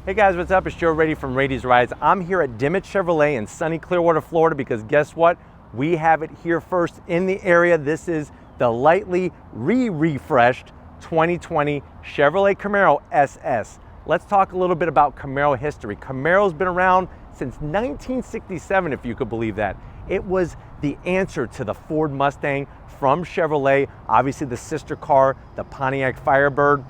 Hey guys, what's up? It's Joe Rady from Rady's Rides. I'm here at Dimmitt Chevrolet in sunny Clearwater, Florida, because guess what? We have it here first in the area. This is the lightly refreshed 2020 Chevrolet Camaro SS. Let's talk a little bit about Camaro history. Camaro's been around since 1967, if you could believe that. It was the answer to the Ford Mustang from Chevrolet, obviously the sister car, the Pontiac Firebird.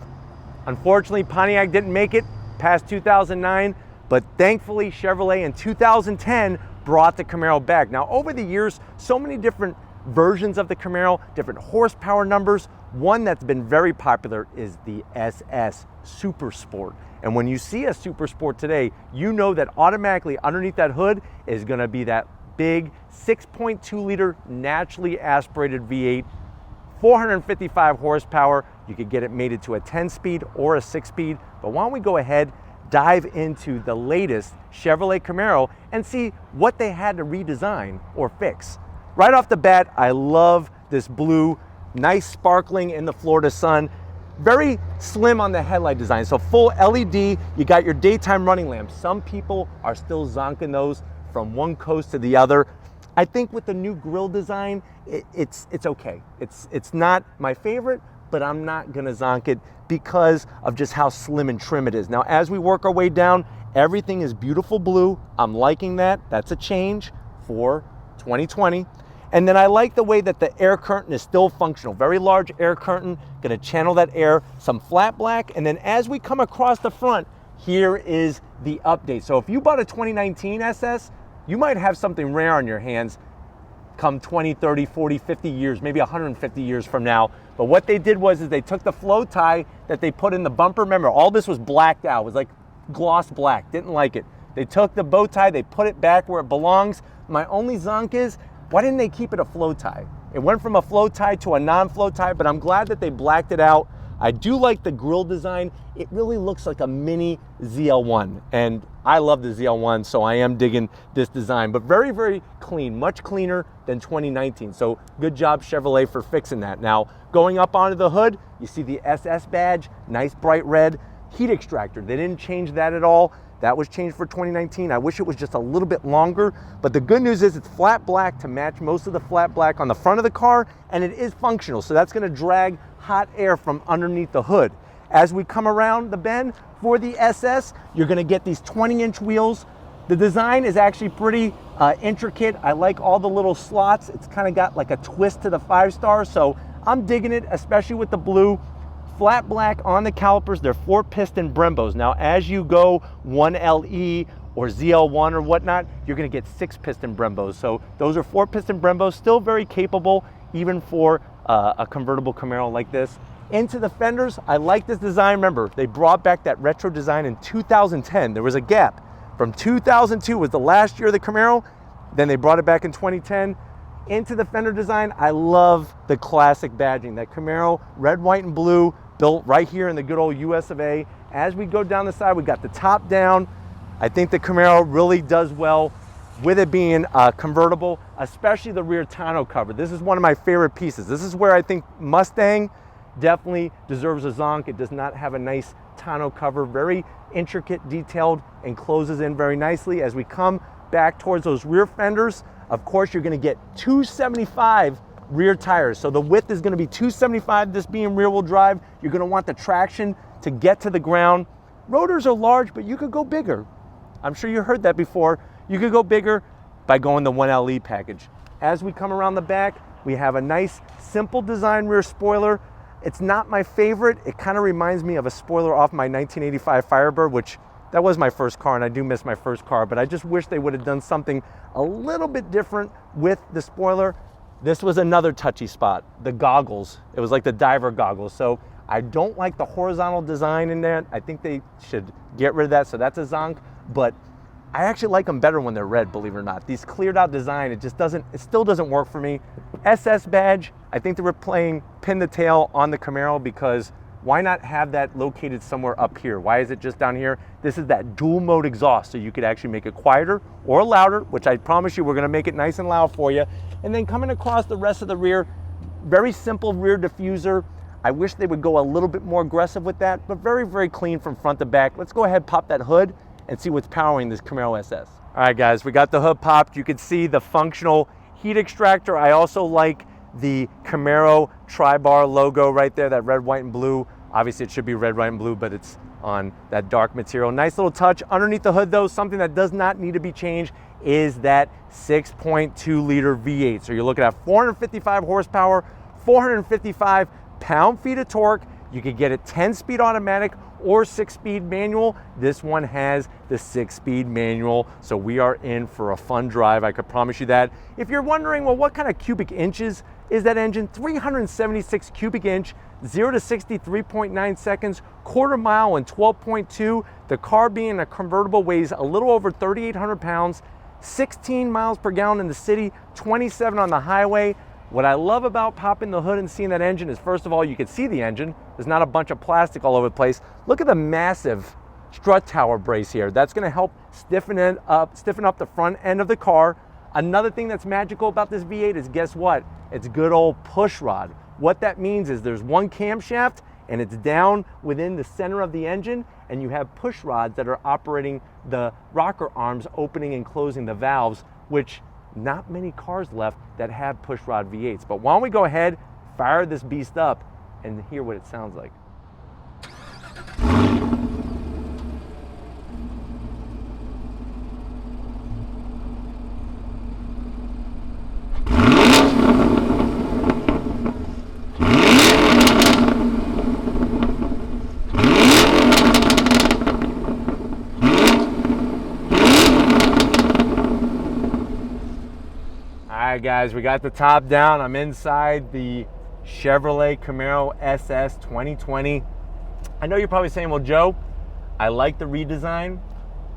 Unfortunately, Pontiac didn't make it past 2009, but thankfully Chevrolet in 2010 brought the Camaro back. Now over the years, so many different versions of the Camaro, different horsepower numbers. One that's been very popular is the SS Super Sport. And when you see a Super Sport today, you know that automatically underneath that hood is gonna be that big 6.2 liter naturally aspirated V8, 455 horsepower. You could get it mated to a 10-speed or a 6-speed. But why don't we go ahead, dive into the latest Chevrolet Camaro and see what they had to redesign or fix. Right off the bat, I love this blue, nice sparkling in the Florida sun. Very slim on the headlight design. So full LED, you got your daytime running lamps. Some people are still zonking those from one coast to the other. I think with the new grille design, it's okay. It's not my favorite, but I'm not gonna zonk it because of just how slim and trim it is. Now, as we work our way down, everything is beautiful blue. I'm liking that. That's a change for 2020. And then I like the way that the air curtain is still functional. Very large air curtain, gonna channel that air, some flat black. And then as we come across the front, here is the update. So if you bought a 2019 SS, you might have something rare on your hands come 20, 30, 40, 50 years, maybe 150 years from now. But what they did was they took the flow tie that they put in the bumper. Remember, all this was blacked out. It was like gloss black, didn't like it. They took the bow tie, they put it back where it belongs. My only zonk is, why didn't they keep it a flow tie? It went from a flow tie to a non-flow tie, but I'm glad that they blacked it out. I do like the grille design. It really looks like a mini ZL1, and I love the ZL1, so I am digging this design, but very, very clean, much cleaner than 2019. So good job, Chevrolet, for fixing that. Now, going up onto the hood, you see the SS badge, nice bright red, heat extractor. They didn't change that at all. That was changed for 2019. I wish it was just a little bit longer, but the good news is it's flat black to match most of the flat black on the front of the car, and it is functional, so that's gonna drag hot air from underneath the hood. As we come around the bend for the SS, you're gonna get these 20-inch wheels. The design is actually pretty intricate. I like all the little slots. It's kind of got like a twist to the 5-star, so I'm digging it, especially with the blue. Flat black on the calipers. They're 4-piston Brembos. Now, as you go 1LE or ZL1 or whatnot, you're gonna get 6-piston Brembos. So those are 4-piston Brembos, still very capable, even for a convertible Camaro like this. Into the fenders, I like this design. Remember, they brought back that retro design in 2010. There was a gap. From 2002 was the last year of the Camaro, then they brought it back in 2010. Into the fender design, I love the classic badging. That Camaro, red, white, and blue, built right here in the good old US of A. As we go down the side, we got the top down. I think the Camaro really does well with it being convertible, especially the rear tonneau cover. This is one of my favorite pieces. This is where I think Mustang definitely deserves a zonk. It does not have a nice tonneau cover, very intricate, detailed, and closes in very nicely. As we come back towards those rear fenders, of course, you're gonna get 275 rear tires. So the width is gonna be 275, this being rear wheel drive. You're gonna want the traction to get to the ground. Rotors are large, but you could go bigger. I'm sure you heard that before. You could go bigger by going the 1LE package. As we come around the back, we have a nice, simple design rear spoiler. It's not my favorite. It kind of reminds me of a spoiler off my 1985 Firebird, which that was my first car, and I do miss my first car, but I just wish they would have done something a little bit different with the spoiler. This was another touchy spot, the goggles. It was like the diver goggles. So I don't like the horizontal design in there. I think they should get rid of that, so that's a zonk, but I actually like them better when they're red, believe it or not. These cleared out design, it still doesn't work for me. SS badge, I think they were playing pin the tail on the Camaro, because why not have that located somewhere up here? Why is it just down here? This is that dual mode exhaust, so you could actually make it quieter or louder, which I promise you we're gonna make it nice and loud for you. And then coming across the rest of the rear, very simple rear diffuser. I wish they would go a little bit more aggressive with that, but very, very clean from front to back. Let's go ahead, pop that hood and see what's powering this Camaro SS. All right, guys, we got the hood popped. You can see the functional heat extractor. I also like the Camaro tri-bar logo right there, that red, white, and blue. Obviously, it should be red, white, and blue, but it's on that dark material. Nice little touch. Underneath the hood, though, something that does not need to be changed is that 6.2 liter V8. So you're looking at 455 horsepower, 455 pound-feet of torque. You could get it 10-speed automatic or 6-speed manual. This one has the 6-speed manual, so we are in for a fun drive, I could promise you that. If you're wondering, well, what kind of cubic inches is that engine? 376 cubic inch, 0 to 60, 3.9 seconds, quarter mile in 12.2. The car, being a convertible, weighs a little over 3,800 pounds, 16 miles per gallon in the city, 27 on the highway. What I love about popping the hood and seeing that engine is, first of all, you can see the engine. There's not a bunch of plastic all over the place. Look at the massive strut tower brace here. That's gonna help stiffen up the front end of the car. Another thing that's magical about this V8 is, guess what? It's good old push rod. What that means is there's one camshaft and it's down within the center of the engine, and you have push rods that are operating the rocker arms, opening and closing the valves, which not many cars left that have push rod V8s. But why don't we go ahead, fire this beast up, and hear what it sounds like. All right, guys, we got the top down. I'm inside the Chevrolet Camaro SS 2020. I know you're probably saying, well, Joe, I like the redesign.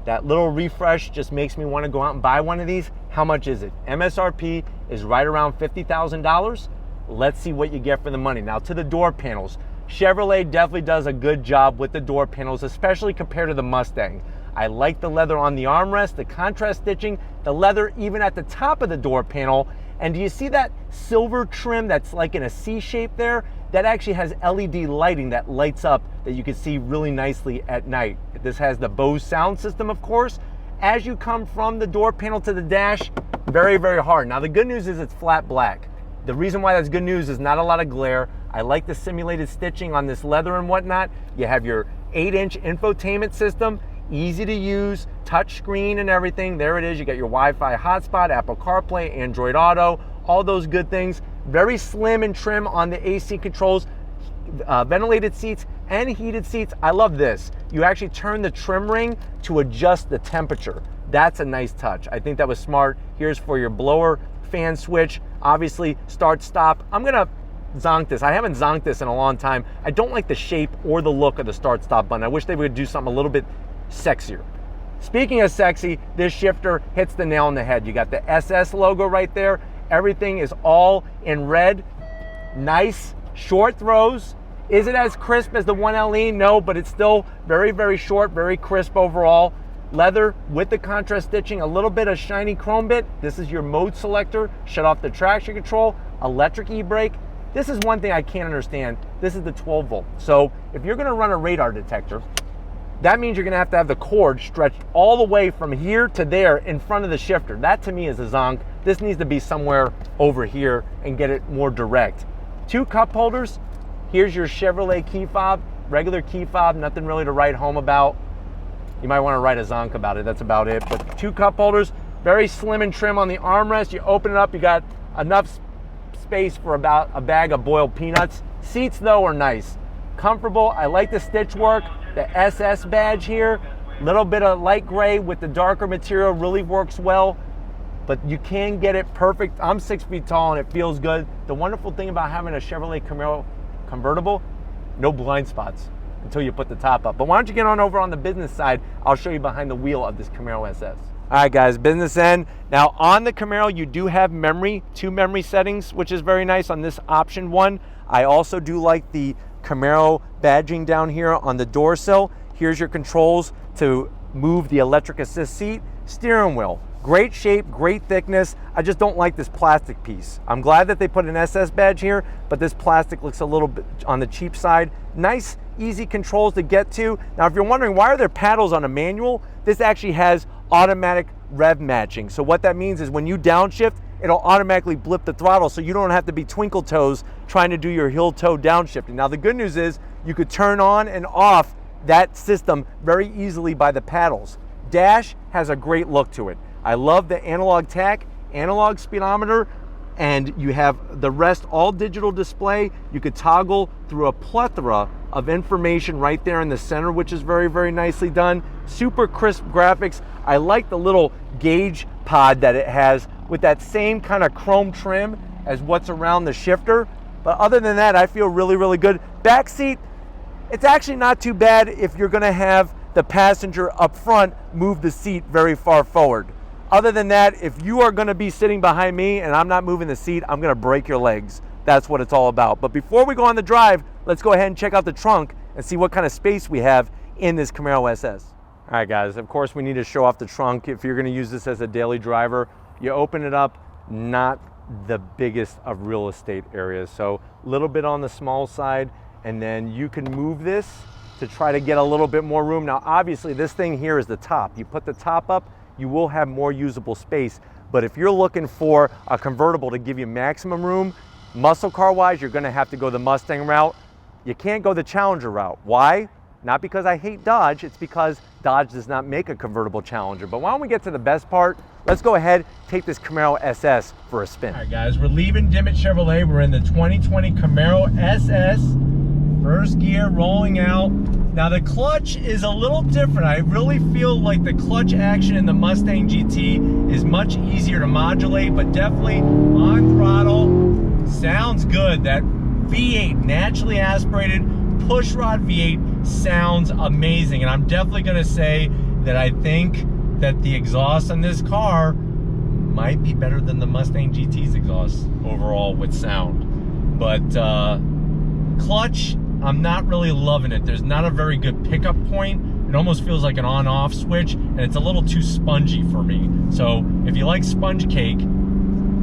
That little refresh just makes me want to go out and buy one of these. How much is it? MSRP is right around $50,000. Let's see what you get for the money. Now, to the door panels. Chevrolet definitely does a good job with the door panels, especially compared to the Mustang. I like the leather on the armrest, the contrast stitching, the leather even at the top of the door panel. And do you see that silver trim that's like in a C shape there? That actually has LED lighting that lights up, that you can see really nicely at night. This has the Bose sound system, of course. As you come from the door panel to the dash, very, very hard. Now, the good news is it's flat black. The reason why that's good news is not a lot of glare. I like the simulated stitching on this leather and whatnot. You have your 8-inch infotainment system, easy to use, touch screen and everything. There it is. You got your Wi-Fi hotspot, Apple CarPlay, Android Auto, all those good things. Very slim and trim on the AC controls, ventilated seats and heated seats. I love this. You actually turn the trim ring to adjust the temperature. That's a nice touch. I think that was smart. Here's for your blower fan switch. Obviously, start, stop. I'm gonna zonk this. I haven't zonked this in a long time. I don't like the shape or the look of the start, stop button. I wish they would do something a little bit sexier. Speaking of sexy, this shifter hits the nail on the head. You got the SS logo right there. Everything is all in red. Nice short throws. Is it as crisp as the 1LE? No, but it's still very, very short, very crisp overall. Leather with the contrast stitching, a little bit of shiny chrome bit. This is your mode selector. Shut off the traction control, electric e-brake. This is one thing I can't understand. This is the 12 volt. So if you're gonna run a radar detector, that means you're gonna have to have the cord stretched all the way from here to there in front of the shifter. That to me is a zonk. This needs to be somewhere over here and get it more direct. 2 cup holders. Here's your Chevrolet key fob, regular key fob, nothing really to write home about. You might wanna write a zonk about it, that's about it. But 2 cup holders, very slim and trim on the armrest. You open it up, you got enough space for about a bag of boiled peanuts. Seats though are nice, comfortable. I like the stitch work. The SS badge here, little bit of light gray with the darker material, really works well, but you can get it perfect. I'm 6 feet tall and it feels good. The wonderful thing about having a Chevrolet Camaro convertible, no blind spots until you put the top up. But why don't you get on over on the business side? I'll show you behind the wheel of this Camaro SS. All right, guys, business end. Now on the Camaro, you do have memory, 2 memory settings, which is very nice on this option 1. I also do like the Camaro badging down here on the door sill. Here's your controls to move the electric assist seat, steering wheel, Great shape, great thickness. I just don't like this plastic piece. I'm glad that they put an SS badge here, but this plastic looks a little bit on the cheap side. Nice, easy controls to get to. Now, if you're wondering why are there paddles on a manual, this actually has automatic rev matching. So what that means is when you downshift, it'll automatically blip the throttle so you don't have to be twinkle toes trying to do your heel toe downshifting. Now, the good news is you could turn on and off that system very easily by the paddles. Dash has a great look to it. I love the analog tach, analog speedometer, and you have the rest all digital display. You could toggle through a plethora of information right there in the center, which is very, very nicely done. Super crisp graphics. I like the little gauge pod that it has with that same kind of chrome trim as what's around the shifter. But other than that, I feel really, really good. Back seat, it's actually not too bad if you're gonna have the passenger up front move the seat very far forward. Other than that, if you are gonna be sitting behind me and I'm not moving the seat, I'm gonna break your legs. That's what it's all about. But before we go on the drive, let's go ahead and check out the trunk and see what kind of space we have in this Camaro SS. All right, guys, of course we need to show off the trunk. If you're gonna use this as a daily driver, you open it up, not the biggest of real estate areas. So a little bit on the small side, and then you can move this to try to get a little bit more room. Now, obviously this thing here is the top. You put the top up, you will have more usable space. But if you're looking for a convertible to give you maximum room, muscle car wise, you're gonna have to go the Mustang route. You can't go the Challenger route. Why? Not because I hate Dodge, it's because Dodge does not make a convertible Challenger. But why don't we get to the best part? Let's go ahead, take this Camaro SS for a spin. All right, guys, we're leaving Dimmitt Chevrolet. We're in the 2020 Camaro SS. First gear rolling out. Now the clutch is a little different. I really feel like the clutch action in the Mustang GT is much easier to modulate, but definitely on throttle, sounds good. That V8, naturally aspirated pushrod V8 sounds amazing. And I'm definitely gonna say that I think that the exhaust on this car might be better than the Mustang GT's exhaust overall with sound. But clutch, I'm not really loving it. There's not a very good pickup point. It almost feels like an on-off switch, and it's a little too spongy for me. So if you like sponge cake,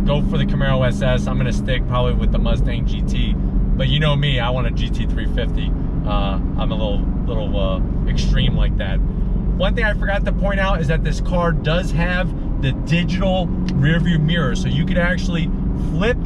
go for the Camaro SS. I'm gonna stick probably with the Mustang GT. But you know me, I want a GT350. I'm a little extreme like that. One thing I forgot to point out is that this car does have the digital rear view mirror. So you could actually flip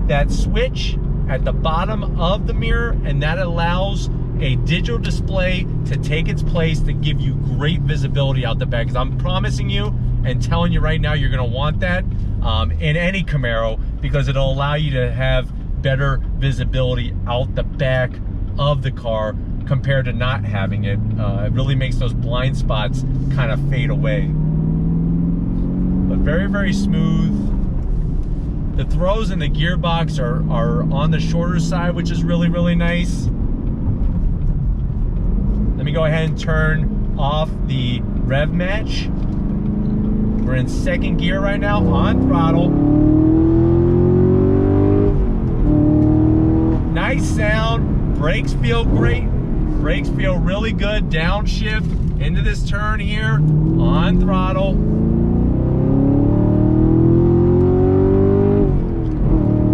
that switch at the bottom of the mirror, and that allows a digital display to take its place to give you great visibility out the back. Because I'm promising you and telling you right now, you're gonna want that in any Camaro, because it'll allow you to have better visibility out the back of the car compared to not having it. It really makes those blind spots kind of fade away. But very, very smooth. The throws in the gearbox are on the shorter side, which is really, really nice. Let me go ahead and turn off the rev match. We're in second gear right now, on throttle. Nice sound, brakes feel great. Brakes feel really good, downshift into this turn here, on throttle.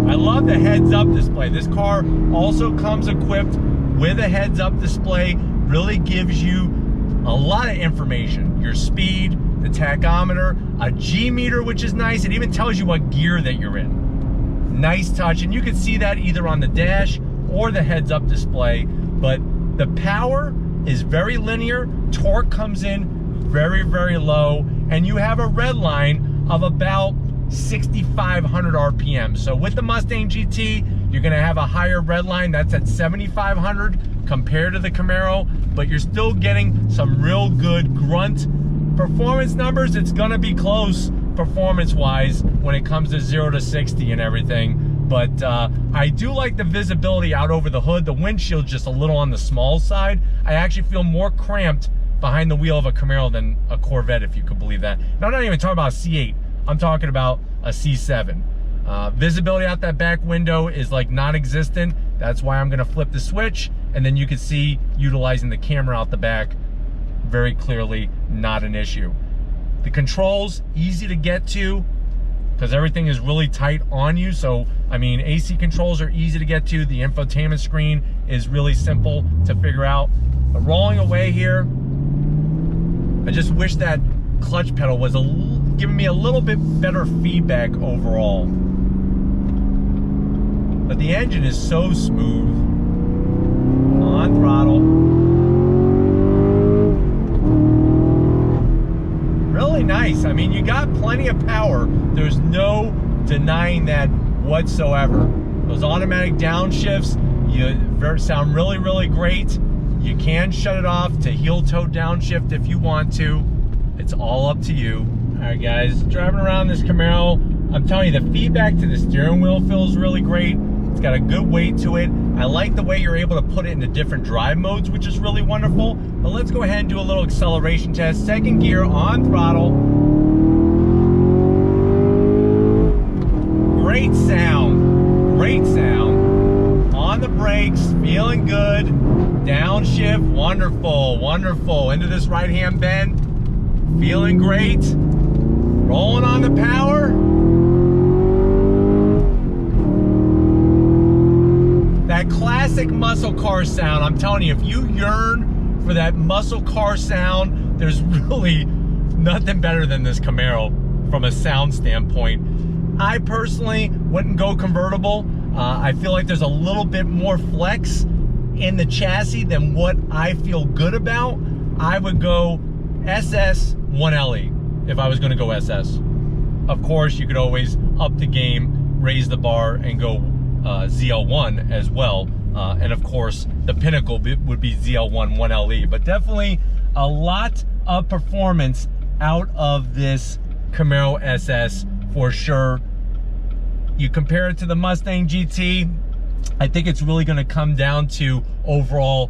I love the heads-up display. This car also comes equipped with a heads-up display. Really gives you a lot of information. Your speed, the tachometer, a G meter, which is nice. It even tells you what gear that you're in. Nice touch, and you can see that either on the dash or the heads-up display. But the power is very linear. Torque comes in very, very low, and you have a red line of about 6,500 RPM. So with the Mustang GT, you're gonna have a higher red line. That's at 7,500 compared to the Camaro, but you're still getting some real good grunt performance numbers. It's gonna be close performance-wise when it comes to 0 to 60 and everything. But I do like the visibility out over the hood. The windshield's just a little on the small side. I actually feel more cramped behind the wheel of a Camaro than a Corvette, if you could believe that. Now, I'm not even talking about a C8. I'm talking about a C7. Visibility out that back window is like non-existent. That's why I'm gonna flip the switch, and then you can see utilizing the camera out the back very clearly, not an issue. The controls, easy to get to because everything is really tight on you. So, I mean, AC controls are easy to get to. The infotainment screen is really simple to figure out. But rolling away here, I just wish that clutch pedal was giving me a little bit better feedback overall. But the engine is so smooth. On throttle. Really nice. I mean, you got plenty of power. There's no denying that whatsoever. Those automatic downshifts, sound really, really great. You can shut it off to heel toe downshift if you want to. It's all up to you. All right, guys, driving around this Camaro, I'm telling you, the feedback to the steering wheel feels really great. It's got a good weight to it. I like the way you're able to put it into different drive modes, which is really wonderful. But let's go ahead and do a little acceleration test. Second gear on throttle. Great sound, great sound. On the brakes, feeling good. Downshift, wonderful, wonderful. Into this right-hand bend, feeling great. Rolling on the power. That classic muscle car sound, I'm telling you, if you yearn for that muscle car sound, there's really nothing better than this Camaro from a sound standpoint. I personally wouldn't go convertible. I feel like there's a little bit more flex in the chassis than what I feel good about. I would go SS 1LE if I was gonna go SS. Of course, you could always up the game, raise the bar, and go ZL1 as well. And of course, the pinnacle would be ZL1 1LE. But definitely a lot of performance out of this Camaro SS for sure. You compare it to the Mustang GT, I think it's really gonna come down to overall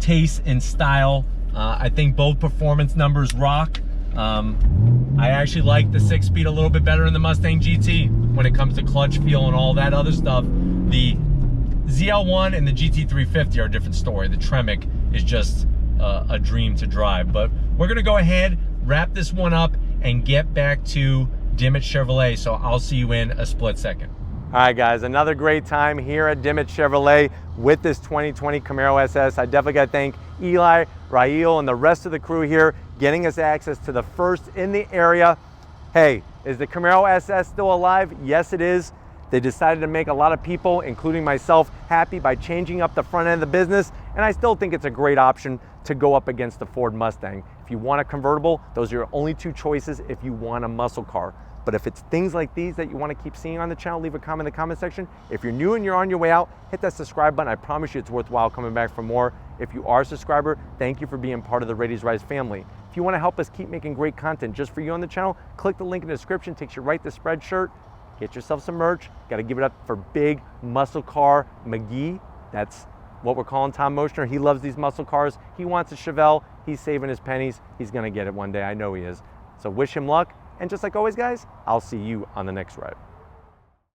taste and style. I think both performance numbers rock. I actually like the 6-speed a little bit better in the Mustang GT when it comes to clutch feel and all that other stuff. The ZL1 and the GT350 are a different story. The Tremec is just a dream to drive. But we're gonna go ahead, wrap this one up, and get back to Dimmitt Chevrolet. So I'll see you in a split second. All right, guys, another great time here at Dimmitt Chevrolet with this 2020 Camaro SS. I definitely got to thank Eli, Rael, and the rest of the crew here getting us access to the first in the area. Hey, is the Camaro SS still alive? Yes, it is. They decided to make a lot of people, including myself, happy by changing up the front end of the business, and I still think it's a great option to go up against the Ford Mustang. If you want a convertible, those are your only two choices if you want a muscle car. But if it's things like these that you want to keep seeing on the channel, leave a comment in the comment section. If you're new and you're on your way out, hit that subscribe button. I promise you it's worthwhile coming back for more. If you are a subscriber, thank you for being part of the Rady's Rise family. If you want to help us keep making great content just for you on the channel, click the link in the description, takes you right to Spreadshirt. Get yourself some merch. Got to give it up for Big Muscle Car McGee. That's what we're calling Tom Moschner. He loves these muscle cars. He wants a Chevelle. He's saving his pennies. He's going to get it one day. I know he is. So wish him luck. And just like always, guys, I'll see you on the next ride.